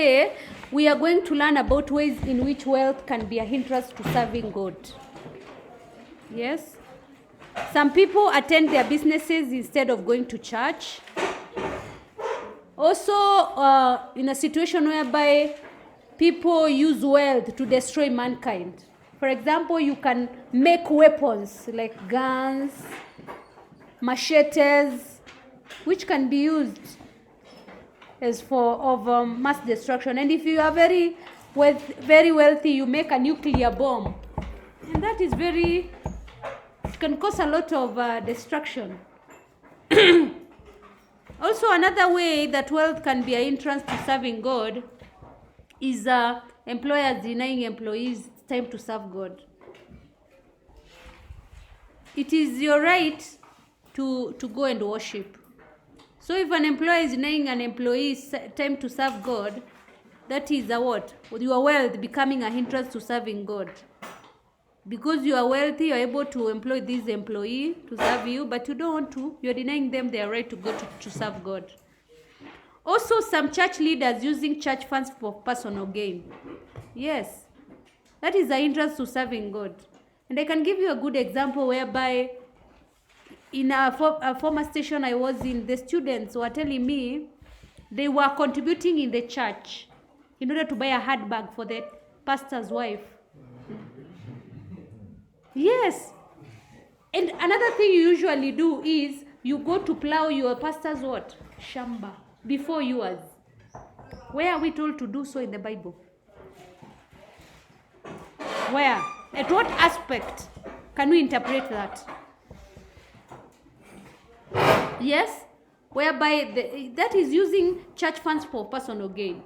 Today, we are going to learn about ways in which wealth can be a hindrance to serving God. Yes? Some people attend their businesses instead of going to church. Also, in a situation whereby people use wealth to destroy mankind. For example, you can make weapons like guns, machetes, which can be used as for mass destruction. And if you are very wealthy, you make a nuclear bomb, and that is it can cause a lot of destruction. Also, another way that wealth can be an hindrance to serving God is employers denying employees time to serve God. It is your right to go and worship. So if an employer is denying an employee time to serve God, that is a what? Your wealth becoming a hindrance to serving God. Because you are wealthy, you are able to employ this employee to serve you, but you don't want to. You are denying them their right to go to serve God. Also, some church leaders using church funds for personal gain. Yes, that is a hindrance to serving God. And I can give you a good example whereby in a former station I was in, the students were telling me they were contributing in the church in order to buy a handbag for the pastor's wife. Yes. And another thing you usually do is you go to plow your pastor's what? Shamba before yours. Where are we told to do so in the Bible? Where? At what aspect can we interpret that? Yes, whereby that is using church funds for personal gain.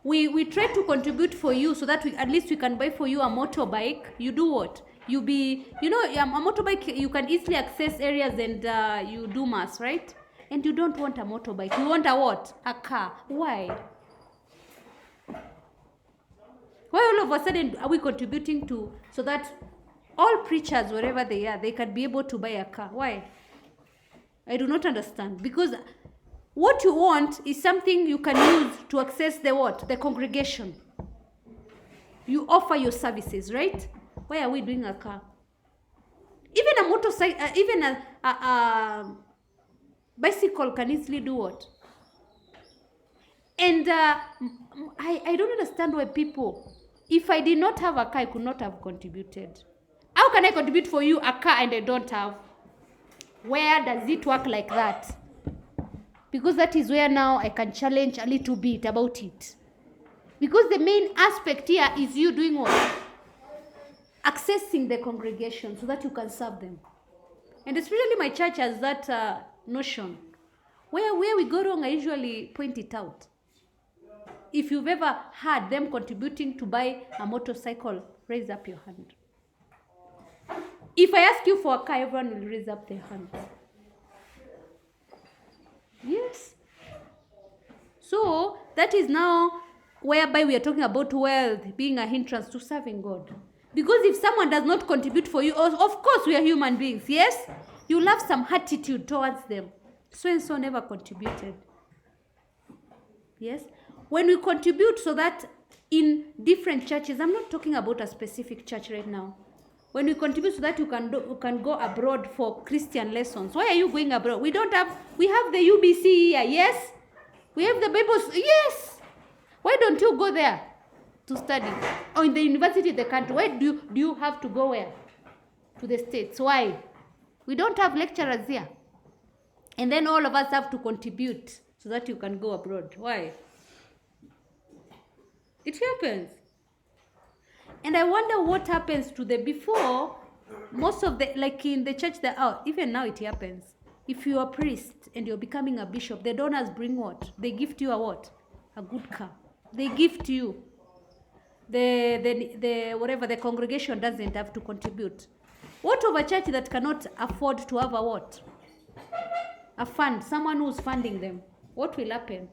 We try to contribute for you so that at least we can buy for you a motorbike. You do what? A motorbike, you can easily access areas and you do mass, right? And you don't want a motorbike. You want a what? A car. Why? Why all of a sudden are we contributing to so that all preachers, wherever they are, they can be able to buy a car? Why? I do not understand. Because what you want is something you can use to access the what? The congregation. You offer your services, right? Why are we doing a car? Even a motorcycle, even a bicycle can easily do what? And I don't understand why people, if I did not have a car, I could not have contributed. How can I contribute for you a car and I don't have? Where does it work like that? Because that is where now I can challenge a little bit about it. Because the main aspect here is you doing what? Accessing the congregation so that you can serve them. And especially my church has that notion. Where we go wrong, I usually point it out. If you've ever had them contributing to buy a motorcycle, raise up your hand. If I ask you for a car, everyone will raise up their hands. Yes. So, that is now whereby we are talking about wealth being a hindrance to serving God. Because if someone does not contribute for you, of course we are human beings, yes? You'll have some attitude towards them. So-and-so never contributed. Yes? When we contribute so that in different churches, I'm not talking about a specific church right now. When we contribute so that you can go abroad for Christian lessons. Why are you going abroad? We have the UBC here, yes? We have the Bibles, yes. Why don't you go there to study? Or in the university of the country, why do you have to go where? To the States. Why? We don't have lecturers here. And then all of us have to contribute so that you can go abroad. Why? It happens. And I wonder what happens to before, most of like in the church, even now it happens. If you're a priest and you're becoming a bishop, the donors bring what? They gift you a what? A good car. They gift you. The congregation doesn't have to contribute. What of a church that cannot afford to have a what? A fund, someone who's funding them. What will happen?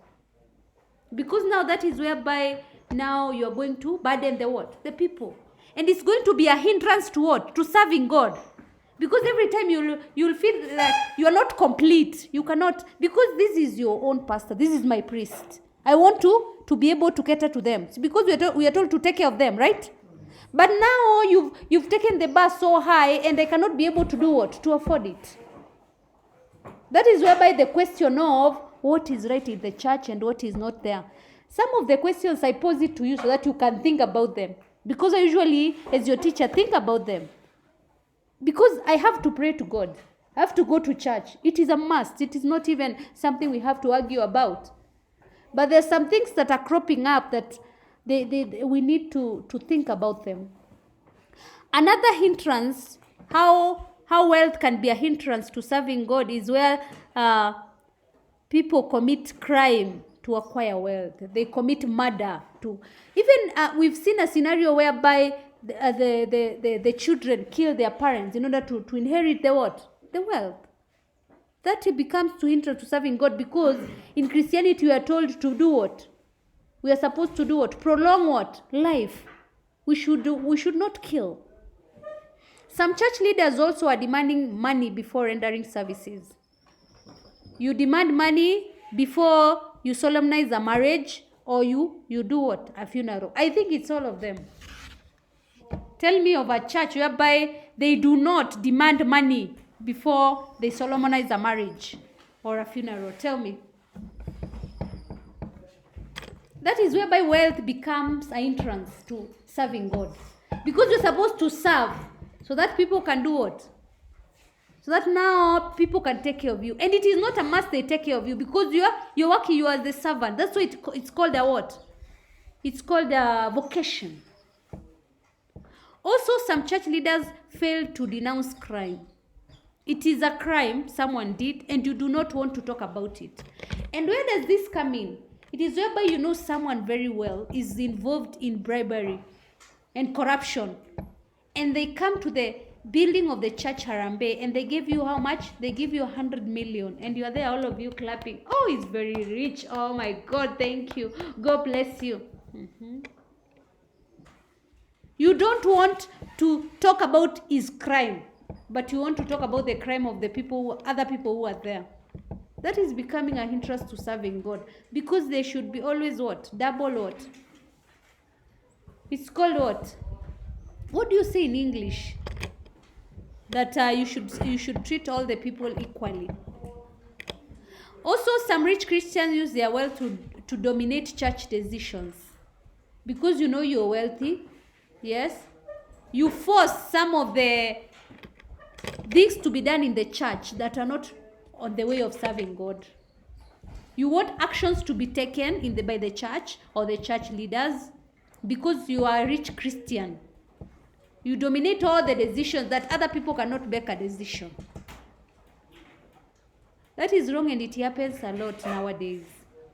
Because now that is whereby now you're going to burden the what? The people. And it's going to be a hindrance to what? To serving God. Because every time you'll feel like you are not complete. You cannot, because this is your own pastor. This is my priest. I want to be able to cater to them. It's because we are told to take care of them, right? But now you've taken the bar so high, and I cannot be able to do what? To afford it. That is whereby the question of what is right in the church and what is not there. Some of the questions I pose it to you so that you can think about them. Because I usually, as your teacher, think about them. Because I have to pray to God. I have to go to church. It is a must. It is not even something we have to argue about. But there's some things that are cropping up that we need to think about them. Another hindrance, how wealth can be a hindrance to serving God, is where people commit crime to acquire wealth. They commit murder to. Even we've seen a scenario whereby the children kill their parents in order to inherit the what? The wealth. That becomes too hindrance to serving God, because in Christianity we are told to do what? We are supposed to do what? Prolong what? Life. We should not kill. Some church leaders also are demanding money before rendering services. You demand money before you solemnize a marriage, or you do what? A funeral. I think it's all of them. Tell me of a church whereby they do not demand money before they solemnize a marriage or a funeral. Tell me. That is whereby wealth becomes a hindrance to serving God. Because you're supposed to serve so that people can do what? So that now people can take care of you. And it is not a must they take care of you, because you're working, you are the servant. That's why it's called a what? It's called a vocation. Also, some church leaders fail to denounce crime. It is a crime someone did, and you do not want to talk about it. And where does this come in? It is whereby you know someone very well is involved in bribery and corruption. And they come to the building of the church Harambee, and they give you how much? They give you 100 million. And you are there, all of you clapping. Oh, he's very rich. Oh my God, thank you. God bless you. You don't want to talk about his crime, but you want to talk about the crime of the other people who are there. That is becoming a hindrance to serving God, because there should be always what? Double what? It's called what? What do you say in English? That you should treat all the people equally. Also, some rich Christians use their wealth to dominate church decisions. Because you know you're wealthy, yes? You force some of the things to be done in the church that are not on the way of serving God. You want actions to be taken by the church or the church leaders because you are a rich Christian. You dominate all the decisions that other people cannot make a decision. That is wrong, and it happens a lot nowadays.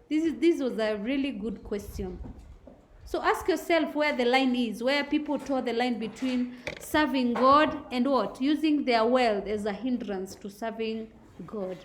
This was a really good question. So ask yourself where the line is, where people draw the line between serving God and what? Using their wealth as a hindrance to serving God.